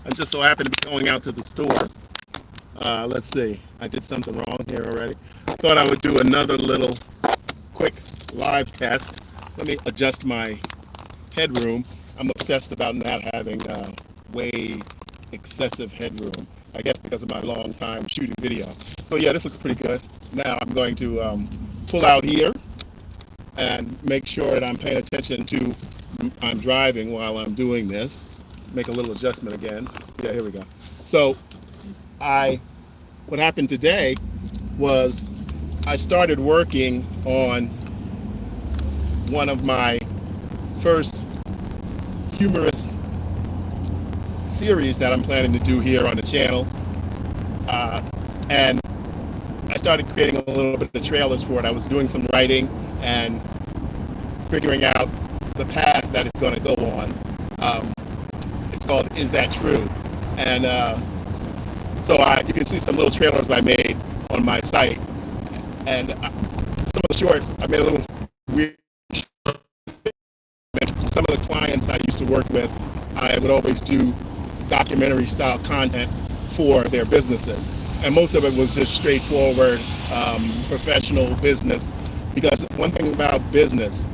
I just so happened to be going out to the store. Let's see, I did something wrong here already. Thought I would do another little quick live test. Let me adjust my headroom. I'm obsessed about not having way excessive headroom. I guess because of my long time shooting video. So yeah, this looks pretty good. Now I'm going to pull out here and make sure that I'm paying attention to I'm driving while I'm doing this. Make a little adjustment again. Yeah, here we go. So what happened today was I started working on one of my first humorous series that I'm planning to do here on the channel. And I started creating a little bit of trailers for it. I was doing some writing and figuring out the path that it's going to go on. It's called Is That True? And you can see some little trailers I made on my site. And some of the short, I made a little weird. Some of the clients I used to work with, I would always do documentary style content for their businesses. And most of it was just straightforward, professional business. Because one thing about business,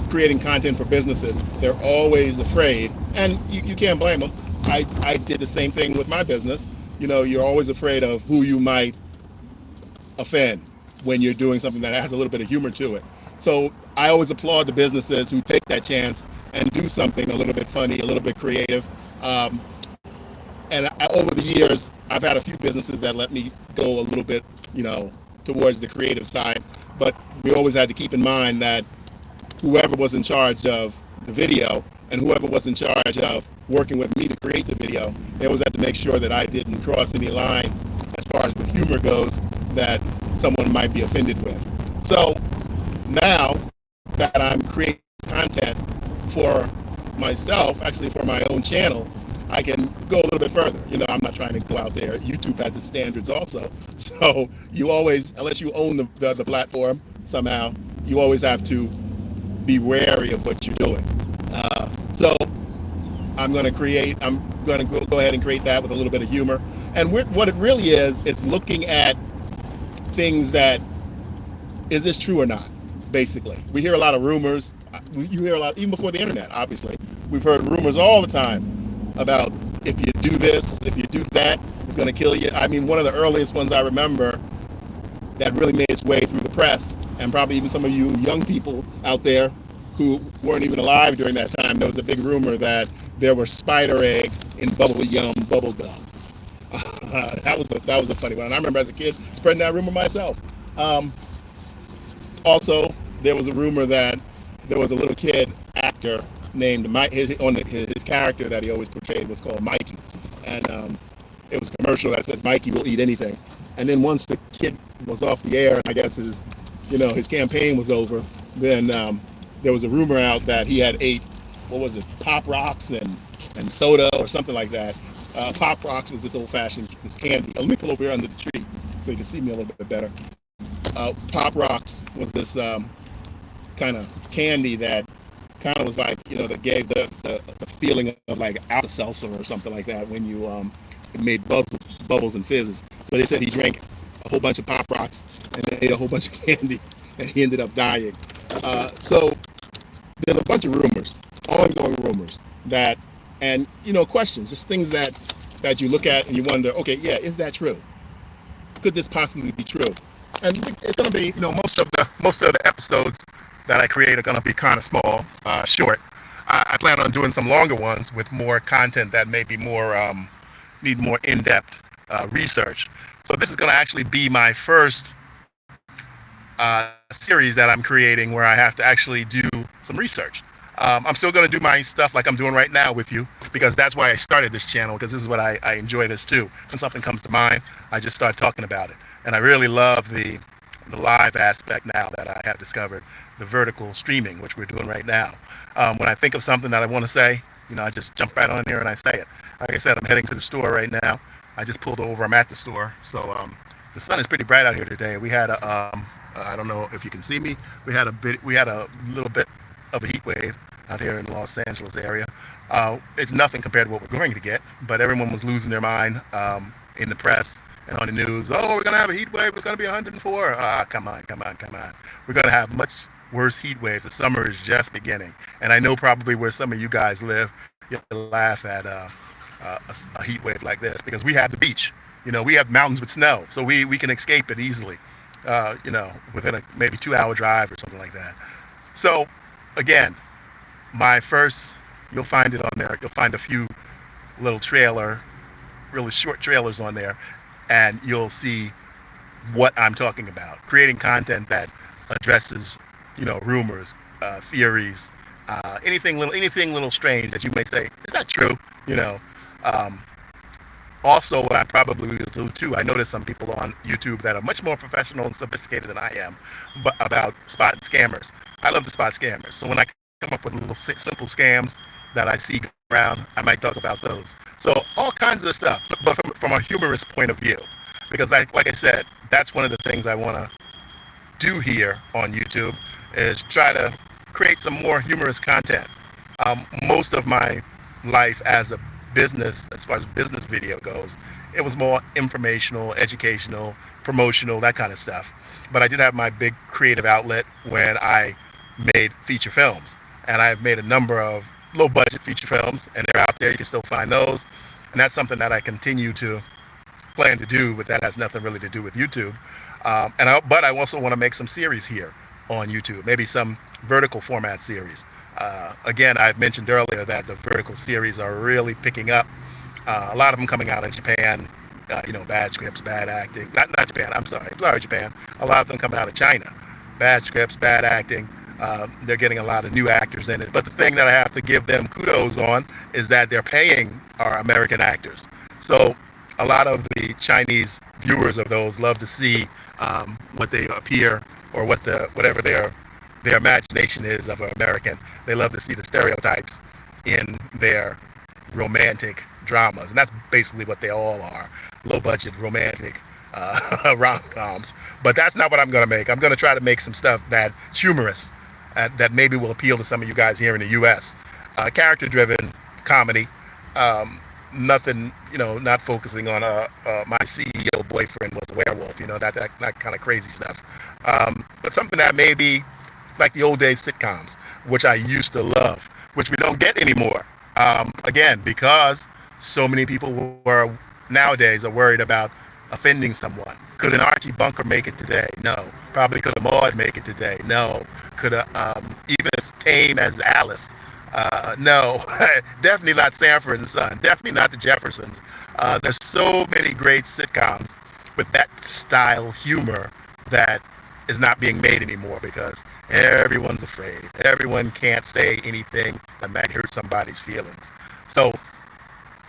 creating content for businesses, they're always afraid, and you can't blame them. I did the same thing with my business. You know, you're always afraid of who you might offend when you're doing something that has a little bit of humor to it. So I always applaud the businesses who take that chance and do something a little bit funny, a little bit creative. Over the years, I've had a few businesses that let me go a little bit, towards the creative side. But we always had to keep in mind that whoever was in charge of the video and whoever was in charge of working with me to create the video, they always had to make sure that I didn't cross any line as far as with humor goes that someone might be offended with. So now that I'm creating content for myself, actually for my own channel, I can go a little bit further. I'm not trying to go out there. YouTube has its standards also. So you always, unless you own the platform somehow, you always have to be wary of what you're doing. So I'm going to go ahead and create that with a little bit of humor. And what it really is, it's looking at things that, is this true or not? Basically, we hear a lot of rumors. You hear a lot, even before the internet, obviously. We've heard rumors all the time about if you do this, if you do that, it's going to kill you. I mean, one of the earliest ones I remember that really made its way through the press, and probably even some of you young people out there who weren't even alive during that time, there was a big rumor that there were spider eggs in bubble gum. That was a funny one. And I remember as a kid spreading that rumor myself. Also, there was a rumor that there was a little kid actor named Mike. His character that he always portrayed was called Mikey, and it was a commercial that says Mikey will eat anything. And then once the kid was off the air, and I guess his campaign was over, then there was a rumor out that he had ate, what was it, Pop Rocks and soda or something like that. Pop Rocks was this old-fashioned candy. Let me pull over here under the tree so you can see me a little bit better. Pop Rocks was this kind of candy that kind of was like, that gave the feeling of like Alka-Seltzer or something like that when you it made bubbles and fizzes. So they said he drank a whole bunch of Pop Rocks and then ate a whole bunch of candy and he ended up dying. So there's a bunch of rumors, ongoing rumors that, and questions, just things that you look at and you wonder, okay, yeah, is that true? Could this possibly be true? And it's going to be, most of the episodes that I create are going to be kind of small, short. I plan on doing some longer ones with more content that may be more need more in-depth research. So this is going to actually be my first series that I'm creating where I have to actually do some research. I'm still going to do my stuff like I'm doing right now with you, because that's why I started this channel, because this is what I enjoy this too. When something comes to mind, I just start talking about it. And I really love the live aspect now that I have discovered, the vertical streaming, which we're doing right now. When I think of something that I want to say, I just jump right on there and I say it. Like I said, I'm heading to the store right now. I just pulled over. I'm at the store. So the sun is pretty bright out here today. We had a, I don't know if you can see me. We had a little bit of a heat wave. out here in the Los Angeles area. It's nothing compared to what we're going to get, but everyone was losing their mind in the press and on the news. Oh, we're going to have a heat wave. It's going to be 104. Ah, come on, come on, come on. We're going to have much worse heat waves. The summer is just beginning. And I know probably where some of you guys live, you laugh at a heat wave like this because we have the beach. You know, we have mountains with snow, so we can escape it easily, you know, within a maybe 2-hour drive or something like that. So, again, my first, you'll find it on there. You'll find a few little really short trailers on there, and you'll see what I'm talking about. Creating content that addresses, you know, rumors, theories, anything little strange that you may say, is that true? You know. Also, what I probably will do too, I notice some people on YouTube that are much more professional and sophisticated than I am, but about spotting scammers. I love to spot scammers. So when I come up with little simple scams that I see around, I might talk about those. So all kinds of stuff, but from a humorous point of view, because like I said, that's one of the things I want to do here on YouTube is try to create some more humorous content. Most of my life as a business, as far as business video goes, it was more informational, educational, promotional, that kind of stuff. But I did have my big creative outlet when I made feature films, and I've made a number of low budget feature films, and they're out there. You can still find those, and that's something that I continue to plan to do, but that has nothing really to do with YouTube. But I also want to make some series here on YouTube, maybe some vertical format series. Again, I've mentioned earlier that the vertical series are really picking up. A lot of them coming out of Japan, you know, bad scripts, bad acting. Not Japan, I'm sorry Japan. A lot of them coming out of China. Bad scripts, bad acting. They're getting a lot of new actors in it. But the thing that I have to give them kudos on is that they're paying our American actors. So a lot of the Chinese viewers of those love to see what they appear or whatever their imagination is of an American. They love to see the stereotypes in their romantic dramas, and that's basically what they all are: low budget romantic rom-coms. But that's not what I'm going to make. I'm going to try to make some stuff that's humorous, that maybe will appeal to some of you guys here in the U.S. Character-driven comedy. Nothing, you know, not focusing on my CEO boyfriend was a werewolf, you know, that kind of crazy stuff. But something that maybe like the old days sitcoms, which I used to love, which we don't get anymore. Again, because so many people nowadays are worried about offending someone. Could an Archie Bunker make it today? No. Probably could a Maud make it today? No. Could even as tame as Alice? No. Definitely not Sanford and Son. Definitely not the Jeffersons. There's so many great sitcoms with that style humor that is not being made anymore because everyone's afraid. Everyone can't say anything that might hurt somebody's feelings. So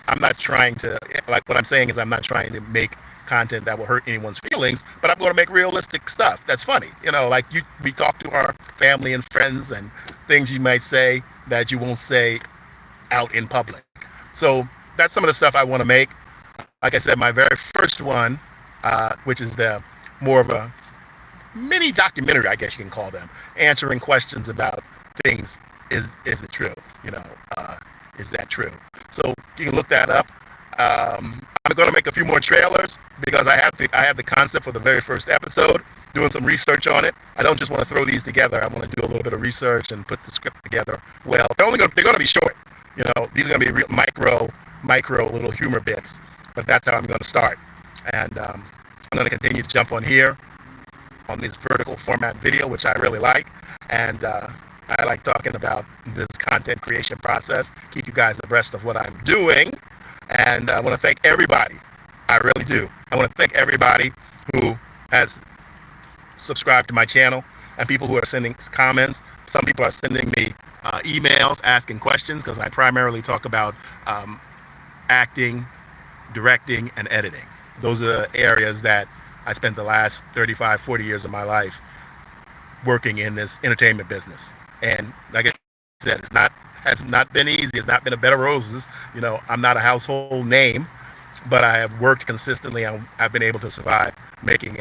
I'm not trying to, like what I'm saying is I'm not trying to make content that will hurt anyone's feelings, but I'm going to make realistic stuff that's funny. You know, like we talk to our family and friends and things you might say that you won't say out in public. So that's some of the stuff I want to make. Like I said, my very first one, which is the more of a mini documentary, I guess you can call them, answering questions about things. Is it true? You know, is that true? So you can look that up. I'm going to make a few more trailers because I have the concept for the very first episode. Doing some research on it. I don't just want to throw these together. I want to do a little bit of research and put the script together. Well, they're going to be short. You know, these are going to be real micro little humor bits. But that's how I'm going to start. And I'm going to continue to jump on here on this vertical format video, which I really like. And I like talking about this content creation process, keep you guys abreast of what I'm doing. And I want to thank everybody. I really do. I want to thank everybody who has subscribed to my channel and people who are sending comments. Some people are sending me emails asking questions because I primarily talk about acting, directing, and editing. Those are the areas that I spent the last 35, 40 years of my life working in this entertainment business. And like I said, has not been easy. It's not been a bed of roses. You know, I'm not a household name, but I have worked consistently and I've been able to survive making,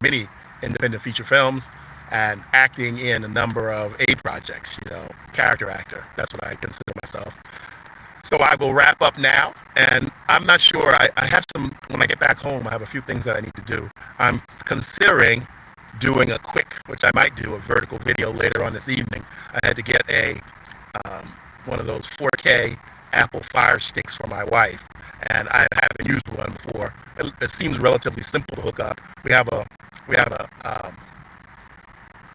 many independent feature films and acting in a number of A projects, character actor. That's what I consider myself. So I will wrap up now, and I'm not sure. I have some, when I get back home, I have a few things that I need to do. I'm considering doing a quick, which I might do, a vertical video later on this evening. I had to get um, one of those 4K Apple Fire Sticks for my wife, and I haven't used one before. It seems relatively simple to hook up. We have a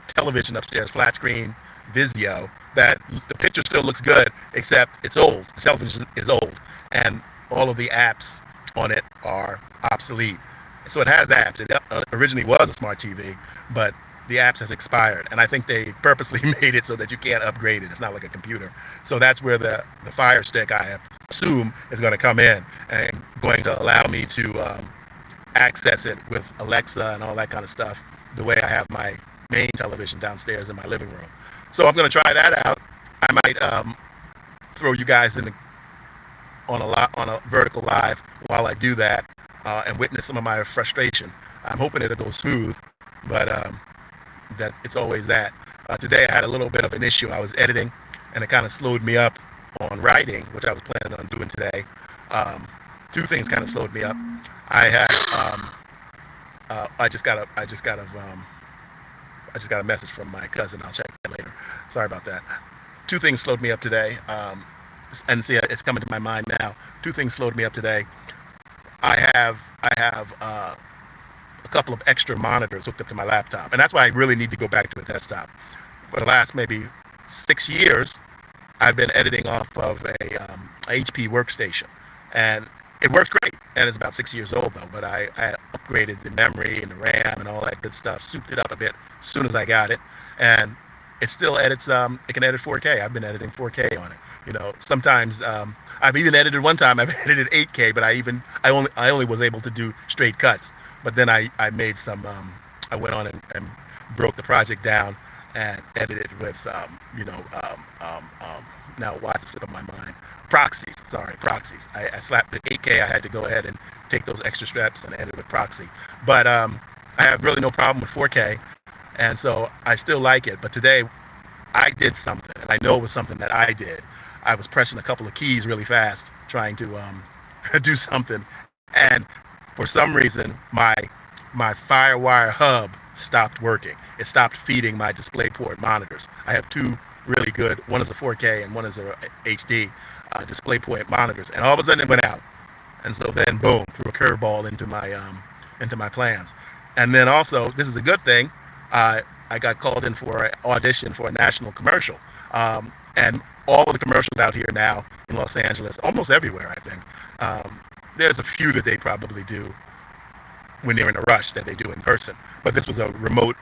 television upstairs, flat screen Vizio, that the picture still looks good, except it's old. The television is old, and all of the apps on it are obsolete. So it has apps. It originally was a smart TV, but the apps have expired, and I think they purposely made it so that you can't upgrade it. It's not like a computer. So that's where the Fire Stick, I assume, is going to come in and going to allow me to access it with Alexa and all that kind of stuff, the way I have my main television downstairs in my living room. So I'm going to try that out. I might throw you guys on a vertical live while I do that, and witness some of my frustration. I'm hoping it'll go smooth, but that it's always that. Today I had a little bit of an issue. I was editing, and it kind of slowed me up on writing, which I was planning on doing today. Two things kind of slowed me up. I just got a message from my cousin. I'll check that later. Sorry about that. Two things slowed me up today. And see, it's coming to my mind now. Two things slowed me up today. I have a couple of extra monitors hooked up to my laptop, and that's why I really need to go back to a desktop. For the last maybe 6 years, I've been editing off of a HP workstation, and it works great. And it's about 6 years old though, but I upgraded the memory and the RAM and all that good stuff, souped it up a bit as soon as I got it, and it still edits. It can edit 4K. I've been editing 4K on it. Sometimes I've even edited one time. I've edited 8K, but I only was able to do straight cuts. But then I made some. I went on and broke the project down and edited with now why is it slipping my mind? Proxies. Sorry, proxies. I slapped the 8K. I had to go ahead and take those extra steps and edit with proxy. But I have really no problem with 4K, and so I still like it. But today I did something, and I know it was something that I did. I was pressing a couple of keys really fast, trying to do something, and for some reason my FireWire hub stopped working. It stopped feeding my DisplayPort monitors. I have two really good. One is a 4K and one is a HD DisplayPort monitors, and all of a sudden it went out. And so then, boom, threw a curveball into my plans. And then also, this is a good thing. I got called in for an audition for a national commercial, and all of the commercials out here now in Los Angeles, almost everywhere, I think. There's a few that they probably do when they're in a rush that they do in person, but this was a remote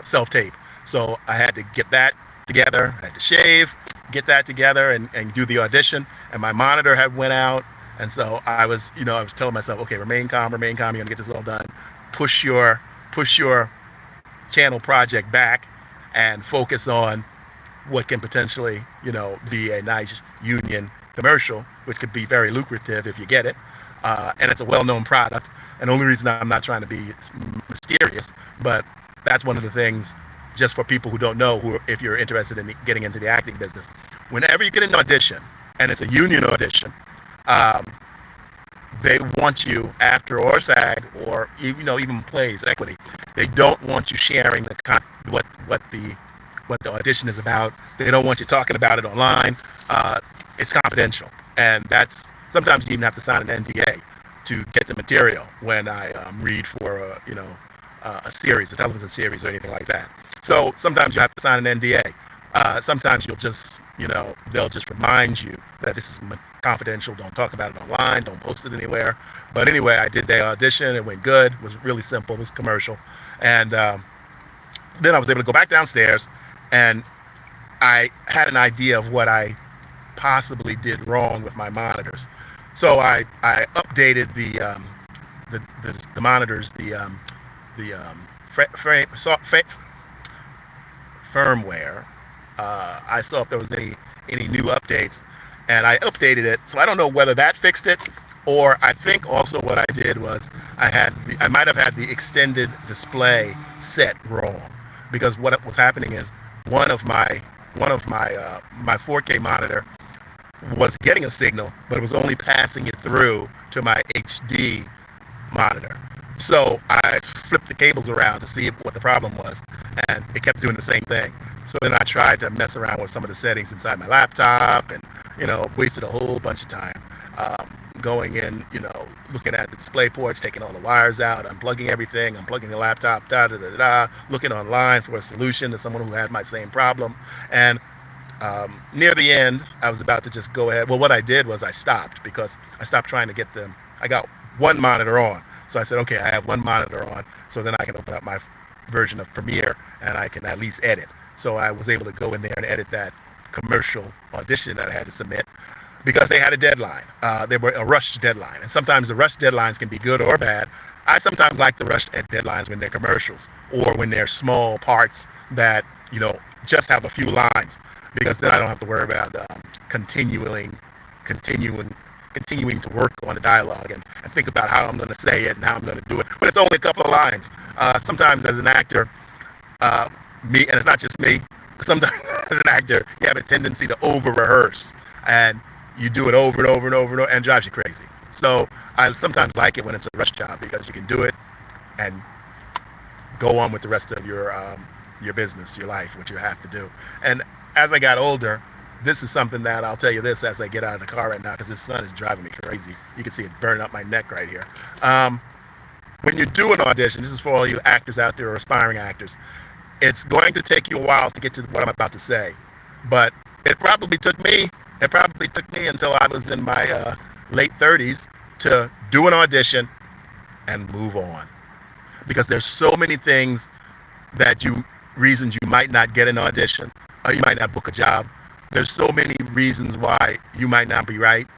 self-tape. So I had to get that together. I had to shave, get that together, and do the audition. And my monitor had went out, and so I was telling myself, okay, remain calm. You're gonna get this all done. Push your channel project back and focus on what can potentially, be a nice union commercial, which could be very lucrative if you get it. And it's a well-known product. And the only reason I'm not trying to be mysterious, but that's one of the things, just for people who don't know, if you're interested in getting into the acting business, whenever you get an audition, and it's a union audition, they want you after, or SAG, or even plays equity. They don't want you sharing what the audition is about. They don't want you talking about it online. It's confidential, and that's sometimes you even have to sign an NDA to get the material when I read for a series, a television series, or anything like that. So sometimes you have to sign an NDA. Sometimes you'll just, they'll just remind you that this is confidential. Don't talk about it online. Don't post it anywhere. But anyway, I did the audition. It went good. It was really simple. It was commercial. And then I was able to go back downstairs, and I had an idea of what I possibly did wrong with my monitors. So I updated the monitors, firmware. I saw if there was any new updates, and I updated it. So I don't know whether that fixed it, or I think also what I did was I might have had the extended display set wrong. because what was happening is one of my my 4K monitor was getting a signal, but it was only passing it through to my HD monitor. So I flipped the cables around to see what the problem was, and it kept doing the same thing. So then I tried to mess around with some of the settings inside my laptop, and wasted a whole bunch of time going in, looking at the display ports, taking all the wires out, unplugging everything, unplugging the laptop, looking online for a solution to someone who had my same problem. And near the end, I was about to just go ahead. Well, what I did was I stopped, because I stopped trying to get them. I got one monitor on. So I said, okay, I have one monitor on, so then I can open up my version of Premiere and I can at least edit. So I was able to go in there and edit that commercial audition that I had to submit, because they had a deadline. They were a rushed deadline. And sometimes the rushed deadlines can be good or bad. I sometimes like the rushed deadlines when they're commercials, or when they're small parts that, just have a few lines, because then I don't have to worry about continuing to work on the dialogue and think about how I'm going to say it and how I'm going to do it. But it's only a couple of lines. Sometimes as an actor, and it's not just me, sometimes as an actor, you have a tendency to over-rehearse, and you do it over and over and over and over, and it drives you crazy. So I sometimes like it when it's a rush job, because you can do it and go on with the rest of your business, your life, what you have to do. And as I got older, this is something that I'll tell you this as I get out of the car right now, because this sun is driving me crazy. You can see it burning up my neck right here. When you do an audition, this is for all you actors out there or aspiring actors, it's going to take you a while to get to what I'm about to say. But it probably took me until I was in my late 30s to do an audition and move on. Because there's so many reasons you might not get an audition, or you might not book a job. There's so many reasons why you might not be right,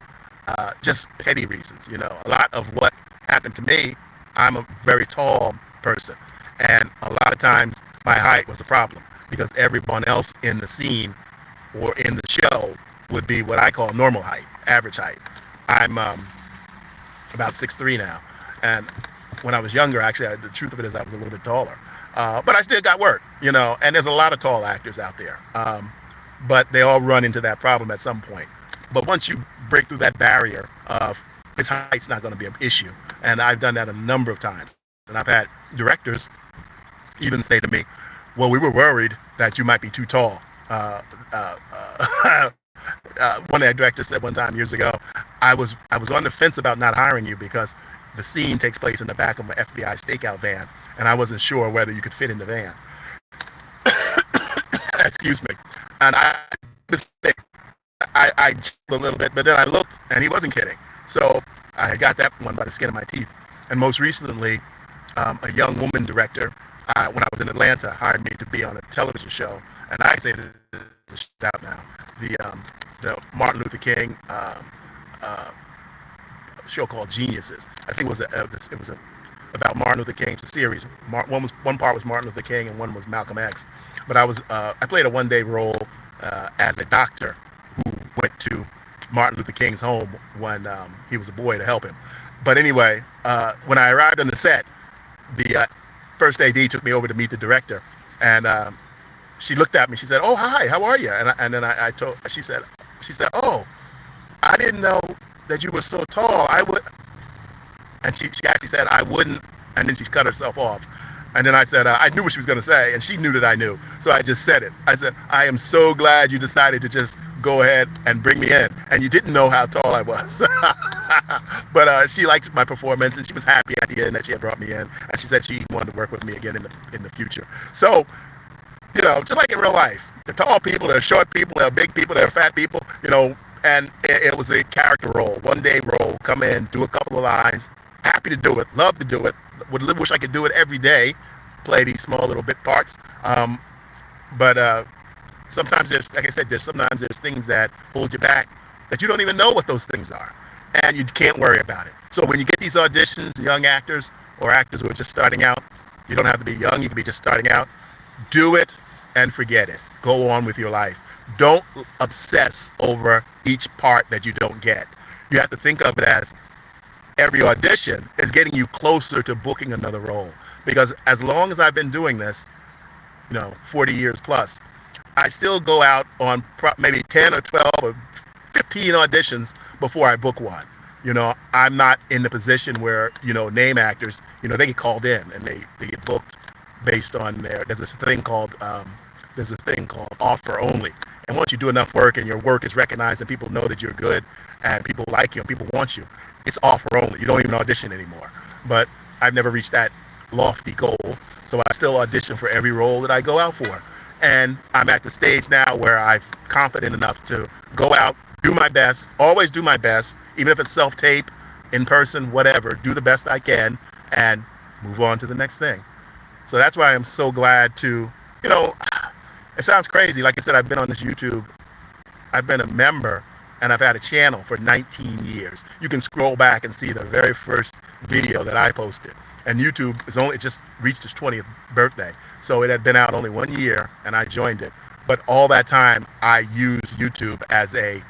just petty reasons. A lot of what happened to me, I'm a very tall person, and a lot of times my height was a problem, because everyone else in the scene or in the show would be what I call normal height, average height. I'm about 6'3" now, and when I was younger, actually, the truth of it is I was a little bit taller, but I still got work, and there's a lot of tall actors out there. But they all run into that problem at some point. But once you break through that barrier of his height's not going to be an issue, and I've done that a number of times, and I've had directors even say to me, well, we were worried that you might be too tall. One of the directors said one time years ago, I was on the fence about not hiring you, because the scene takes place in the back of an FBI stakeout van, and I wasn't sure whether you could fit in the van. Excuse me. And I chilled a little bit, but then I looked, and he wasn't kidding. So I got that one by the skin of my teeth. And most recently, a young woman director, when I was in Atlanta, hired me to be on a television show. And I say this is out now. The Martin Luther King show called Geniuses. I think it was about Martin Luther King. It's a series. One part was Martin Luther King, and one was Malcolm X. But I played a one-day role as a doctor who went to Martin Luther King's home when he was a boy to help him. But anyway, when I arrived on the set, the first AD took me over to meet the director, and she looked at me. She said, "Oh, hi, how are you?" And then I told. She said, "Oh, I didn't know that you were so tall. I would." And she actually said, "I wouldn't," and then she cut herself off. And then I said, I knew what she was going to say, and she knew that I knew. So I just said it. I said, "I am so glad you decided to just go ahead and bring me in. And you didn't know how tall I was." But she liked my performance, and she was happy at the end that she had brought me in. And she said she wanted to work with me again in the future. So, just like in real life, there are tall people, there are short people, there are big people, there are fat people, and it was a character role, one-day role, come in, do a couple of lines, happy to do it, love to do it, wish I could do it every day, play these small little bit parts. But sometimes sometimes there's things that hold you back that you don't even know what those things are, and you can't worry about it. So when you get these auditions, young actors or actors who are just starting out, you don't have to be young, you can be just starting out, do it and forget it. Go on with your life. Don't obsess over each part that you don't get. You have to think of it as every audition is getting you closer to booking another role. Because as long as I've been doing this, 40 years plus, I still go out on maybe 10 or 12 or 15 auditions before I book one. I'm not in the position where, name actors, they get called in and they get booked based on there's a thing called offer only. And once you do enough work and your work is recognized and people know that you're good and people like you and people want you, it's offer only. You don't even audition anymore. But I've never reached that lofty goal, so I still audition for every role that I go out for. And I'm at the stage now where I'm confident enough to go out, do my best, always do my best, even if it's self-tape, in person, whatever, do the best I can and move on to the next thing. So that's why I'm so glad to, it sounds crazy. Like I said, I've been on this YouTube. I've been a member and I've had a channel for 19 years. You can scroll back and see the very first video that I posted. And YouTube it just reached its 20th birthday. So it had been out only 1 year and I joined it. But all that time I used YouTube as a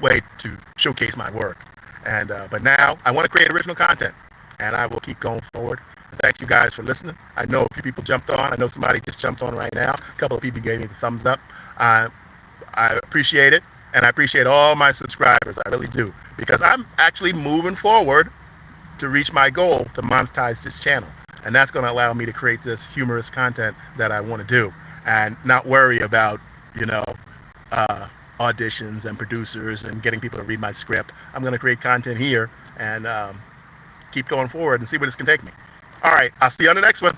way to showcase my work. But now I want to create original content and I will keep going forward. Thank you guys for listening. I know a few people jumped on. I know somebody just jumped on right now. A couple of people gave me the thumbs up. I appreciate it, and I appreciate all my subscribers. I really do, because I'm actually moving forward to reach my goal to monetize this channel, and that's going to allow me to create this humorous content that I want to do and not worry about auditions and producers and getting people to read my script. I'm going to create content here and keep going forward and see where this can take me. All right, I'll see you on the next one.